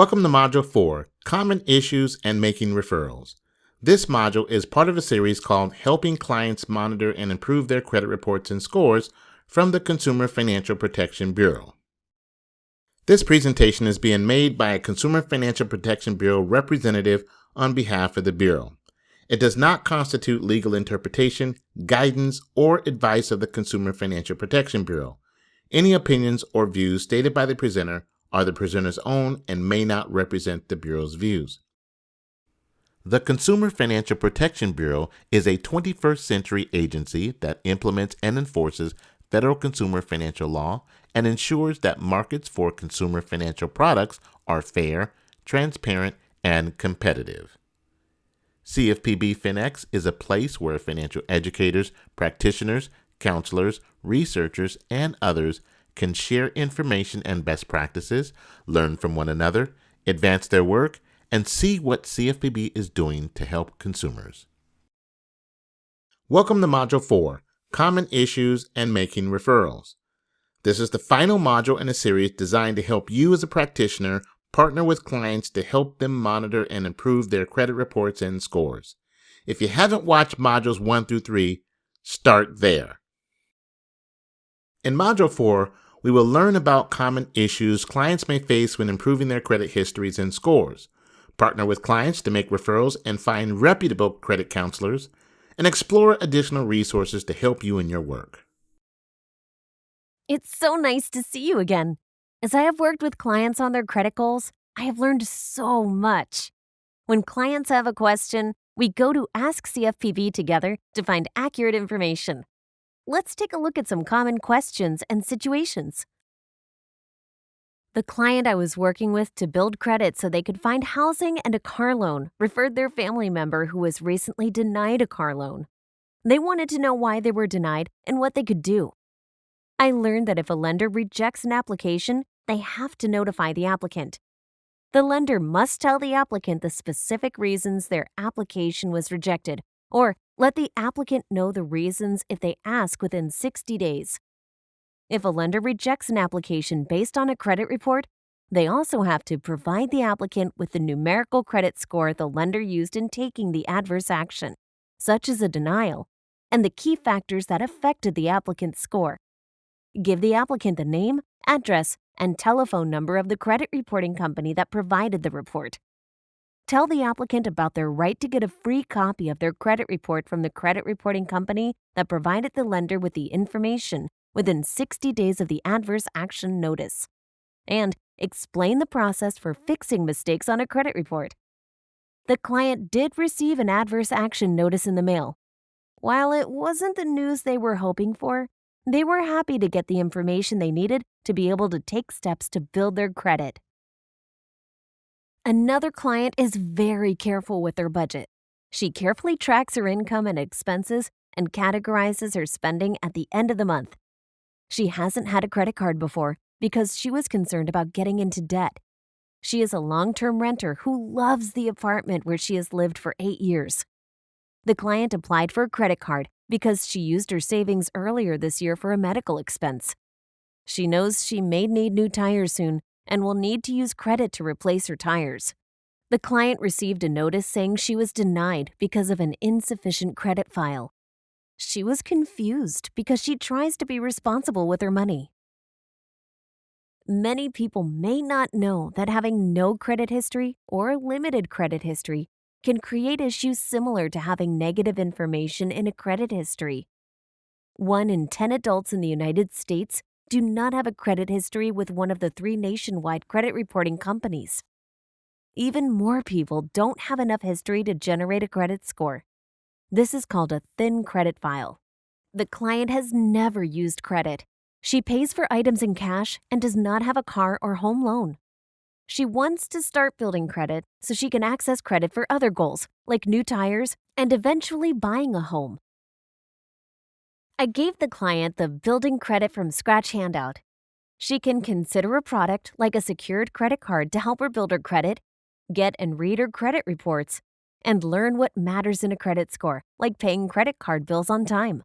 Welcome to Module 4, Common Issues and Making Referrals. This module is part of a series called Helping Clients Monitor and Improve Their Credit Reports and Scores from the Consumer Financial Protection Bureau. This presentation is being made by a Consumer Financial Protection Bureau representative on behalf of the Bureau. It does not constitute legal interpretation, guidance, or advice of the Consumer Financial Protection Bureau. Any opinions or views stated by the presenter are the presenter's own and may not represent the Bureau's views. The Consumer Financial Protection Bureau is a 21st century agency that implements and enforces federal consumer financial law and ensures that markets for consumer financial products are fair, transparent, and competitive. CFPB FinEx is a place where financial educators, practitioners, counselors, researchers, and others can share information and best practices, learn from one another, advance their work, and see what CFPB is doing to help consumers. Welcome to Module 4, Common Issues and Making Referrals. This is the final module in a series designed to help you as a practitioner partner with clients to help them monitor and improve their credit reports and scores. If you haven't watched Modules 1 through 3, start there. In Module 4, we will learn about common issues clients may face when improving their credit histories and scores, partner with clients to make referrals and find reputable credit counselors, and explore additional resources to help you in your work. It's so nice to see you again. As I have worked with clients on their credit goals, I have learned so much. When clients have a question, we go to Ask CFPB together to find accurate information. Let's take a look at some common questions and situations. The client I was working with to build credit so they could find housing and a car loan referred their family member who was recently denied a car loan. They wanted to know why they were denied and what they could do. I learned that if a lender rejects an application, they have to notify the applicant. The lender must tell the applicant the specific reasons their application was rejected, or let the applicant know the reasons if they ask within 60 days. If a lender rejects an application based on a credit report, they also have to provide the applicant with the numerical credit score the lender used in taking the adverse action, such as a denial, and the key factors that affected the applicant's score. Give the applicant the name, address, and telephone number of the credit reporting company that provided the report. Tell the applicant about their right to get a free copy of their credit report from the credit reporting company that provided the lender with the information within 60 days of the adverse action notice. And explain the process for fixing mistakes on a credit report. The client did receive an adverse action notice in the mail. While it wasn't the news they were hoping for, they were happy to get the information they needed to be able to take steps to build their credit. Another client is very careful with their budget. She carefully tracks her income and expenses and categorizes her spending at the end of the month. She hasn't had a credit card before because she was concerned about getting into debt. She is a long-term renter who loves the apartment where she has lived for 8 years. The client applied for a credit card because she used her savings earlier this year for a medical expense. She knows she may need new tires soon and will need to use credit to replace her tires. The client received a notice saying she was denied because of an insufficient credit file. She was confused because she tries to be responsible with her money. Many people may not know that having no credit history or limited credit history can create issues similar to having negative information in a credit history. 1 in 10 adults in the United States do not have a credit history with one of the 3 nationwide credit reporting companies. Even more people don't have enough history to generate a credit score. This is called a thin credit file. The client has never used credit. She pays for items in cash and does not have a car or home loan. She wants to start building credit so she can access credit for other goals, like new tires and eventually buying a home. I gave the client the Building Credit from Scratch handout. She can consider a product like a secured credit card to help her build her credit, get and read her credit reports, and learn what matters in a credit score, like paying credit card bills on time.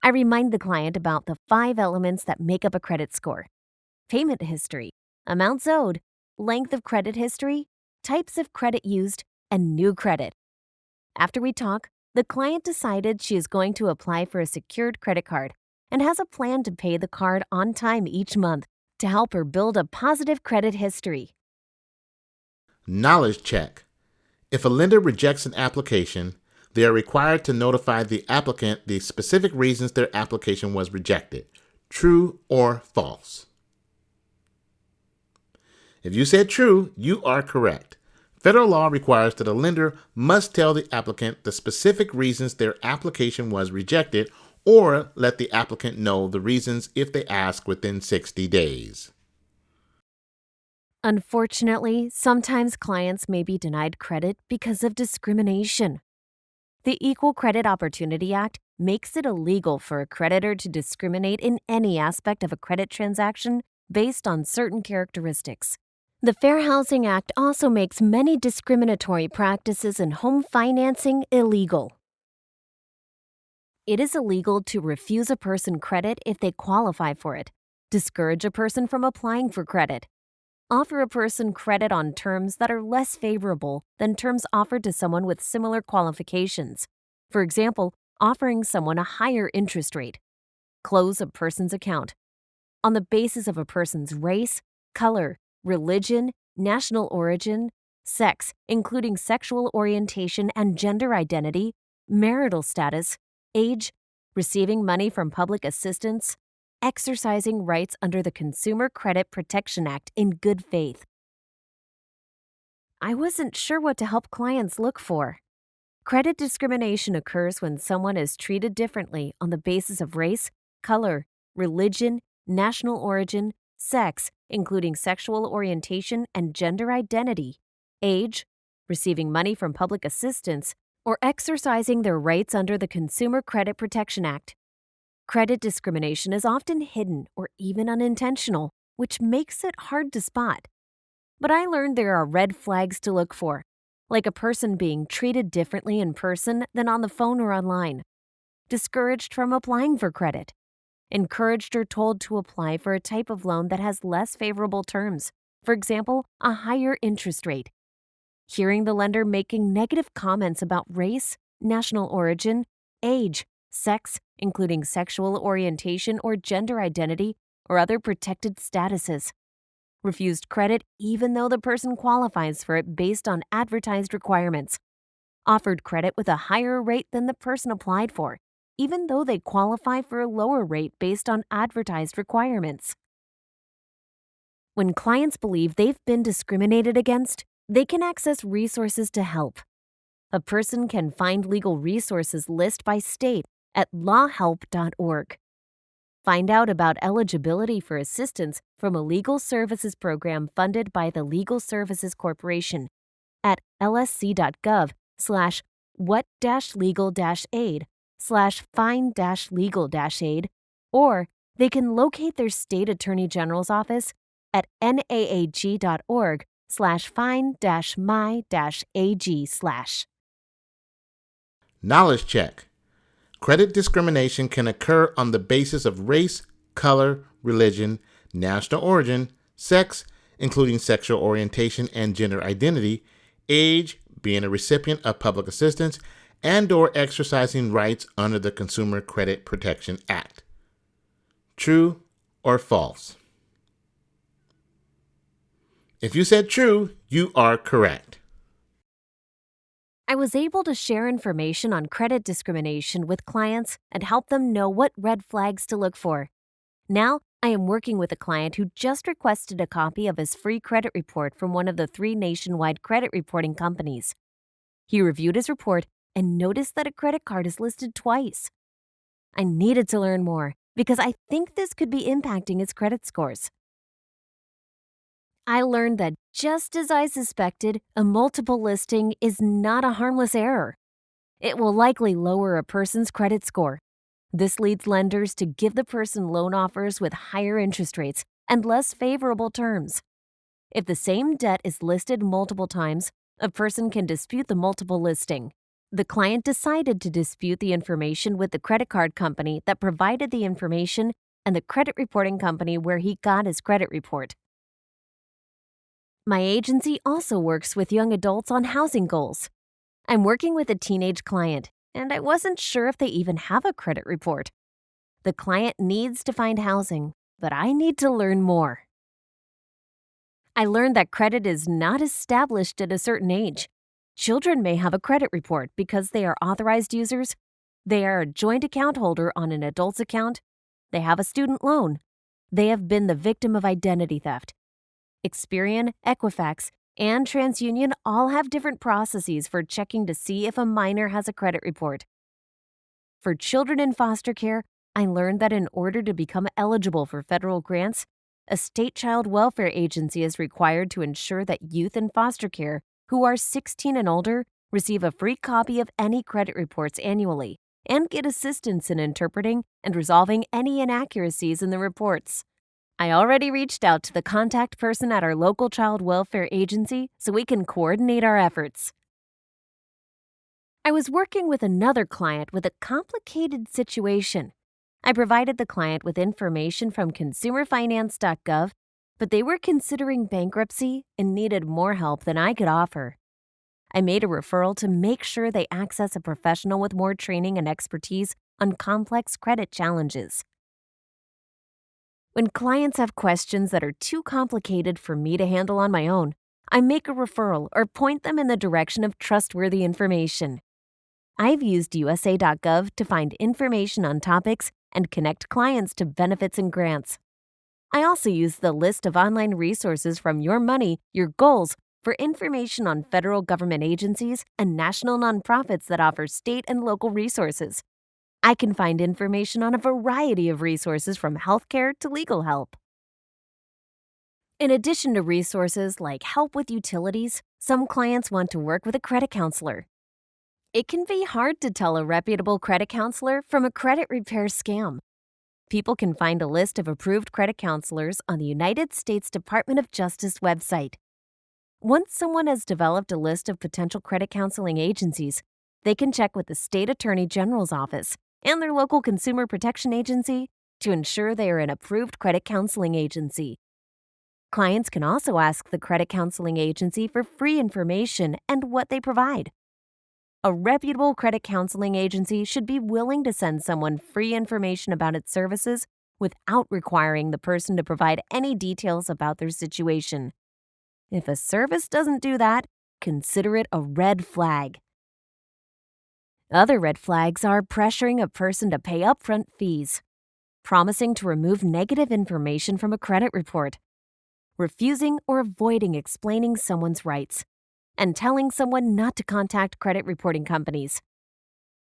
I remind the client about the 5 elements that make up a credit score: payment history, amounts owed, length of credit history, types of credit used, and new credit. After we talk, the client decided she is going to apply for a secured credit card and has a plan to pay the card on time each month to help her build a positive credit history. Knowledge check. If a lender rejects an application, they are required to notify the applicant the specific reasons their application was rejected. True or false? If you said true, you are correct. Federal law requires that a lender must tell the applicant the specific reasons their application was rejected or let the applicant know the reasons if they ask within 60 days. Unfortunately, sometimes clients may be denied credit because of discrimination. The Equal Credit Opportunity Act makes it illegal for a creditor to discriminate in any aspect of a credit transaction based on certain characteristics. The Fair Housing Act also makes many discriminatory practices in home financing illegal. It is illegal to refuse a person credit if they qualify for it, discourage a person from applying for credit, offer a person credit on terms that are less favorable than terms offered to someone with similar qualifications. For example, offering someone a higher interest rate, close a person's account on the basis of a person's race, color, religion, national origin, sex, including sexual orientation and gender identity, marital status, age, receiving money from public assistance, exercising rights under the Consumer Credit Protection Act in good faith. I wasn't sure what to help clients look for. Credit discrimination occurs when someone is treated differently on the basis of race, color, religion, national origin, sex, including sexual orientation and gender identity, age, receiving money from public assistance, or exercising their rights under the Consumer Credit Protection Act. Credit discrimination is often hidden or even unintentional, which makes it hard to spot. But I learned there are red flags to look for, like a person being treated differently in person than on the phone or online, discouraged from applying for credit, encouraged or told to apply for a type of loan that has less favorable terms, for example, a higher interest rate, hearing the lender making negative comments about race, national origin, age, sex, including sexual orientation or gender identity, or other protected statuses, refused credit even though the person qualifies for it based on advertised requirements, offered credit with a higher rate than the person applied for, even though they qualify for a lower rate based on advertised requirements. When clients believe they've been discriminated against, they can access resources to help. A person can find legal resources list by state at lawhelp.org. Find out about eligibility for assistance from a legal services program funded by the Legal Services Corporation at lsc.gov/what-legal-aid/find-legal-aid, or they can locate their state attorney general's office at naag.org/find-my-ag/. Knowledge check. Credit discrimination can occur on the basis of race, color, religion, national origin, sex, including sexual orientation and gender identity, age, being a recipient of public assistance, and/or exercising rights under the Consumer Credit Protection Act. True or false? If you said true, you are correct. I was able to share information on credit discrimination with clients and help them know what red flags to look for. Now, I am working with a client who just requested a copy of his free credit report from one of the 3 nationwide credit reporting companies. He reviewed his report and noticed that a credit card is listed twice. I needed to learn more because I think this could be impacting his credit scores. I learned that just as I suspected, a multiple listing is not a harmless error. It will likely lower a person's credit score. This leads lenders to give the person loan offers with higher interest rates and less favorable terms. If the same debt is listed multiple times, a person can dispute the multiple listing. The client decided to dispute the information with the credit card company that provided the information and the credit reporting company where he got his credit report. My agency also works with young adults on housing goals. I'm working with a teenage client, and I wasn't sure if they even have a credit report. The client needs to find housing, but I need to learn more. I learned that credit is not established at a certain age. Children may have a credit report because they are authorized users, they are a joint account holder on an adult's account, they have a student loan, they have been the victim of identity theft. Experian, Equifax, and TransUnion all have different processes for checking to see if a minor has a credit report. For children in foster care, I learned that in order to become eligible for federal grants, a state child welfare agency is required to ensure that youth in foster care who are 16 and older receive a free copy of any credit reports annually and get assistance in interpreting and resolving any inaccuracies in the reports. I already reached out to the contact person at our local child welfare agency so we can coordinate our efforts. I was working with another client with a complicated situation. I provided the client with information from consumerfinance.gov, but they were considering bankruptcy and needed more help than I could offer. I made a referral to make sure they access a professional with more training and expertise on complex credit challenges. When clients have questions that are too complicated for me to handle on my own, I make a referral or point them in the direction of trustworthy information. I've used USA.gov to find information on topics and connect clients to benefits and grants. I also use the list of online resources from Your Money, Your Goals for information on federal government agencies and national nonprofits that offer state and local resources. I can find information on a variety of resources from healthcare to legal help. In addition to resources like help with utilities, some clients want to work with a credit counselor. It can be hard to tell a reputable credit counselor from a credit repair scam. People can find a list of approved credit counselors on the United States Department of Justice website. Once someone has developed a list of potential credit counseling agencies, they can check with the State Attorney General's office and their local consumer protection agency to ensure they are an approved credit counseling agency. Clients can also ask the credit counseling agency for free information and what they provide. A reputable credit counseling agency should be willing to send someone free information about its services without requiring the person to provide any details about their situation. If a service doesn't do that, consider it a red flag. Other red flags are pressuring a person to pay upfront fees, promising to remove negative information from a credit report, refusing or avoiding explaining someone's rights, and telling someone not to contact credit reporting companies.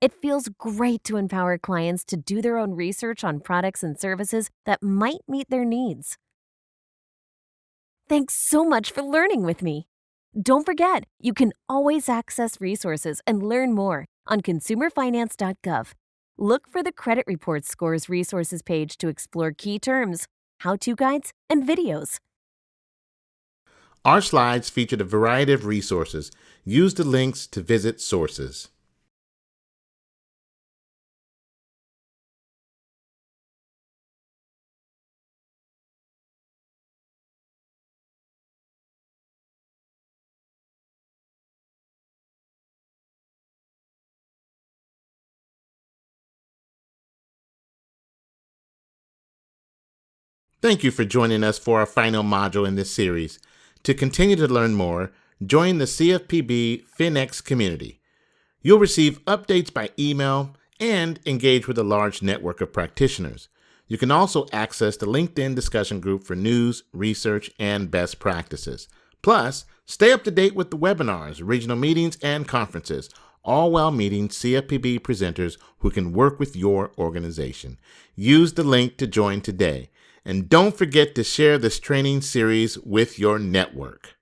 It feels great to empower clients to do their own research on products and services that might meet their needs. Thanks so much for learning with me. Don't forget, you can always access resources and learn more on consumerfinance.gov. Look for the Credit Report Scores resources page to explore key terms, how-to guides, and videos. Our slides featured a variety of resources. Use the links to visit sources. Thank you for joining us for our final module in this series. To continue to learn more, join the CFPB FinEx community. You'll receive updates by email and engage with a large network of practitioners. You can also access the LinkedIn discussion group for news, research, and best practices. Plus, stay up to date with the webinars, regional meetings, and conferences, all while meeting CFPB presenters who can work with your organization. Use the link to join today. And don't forget to share this training series with your network.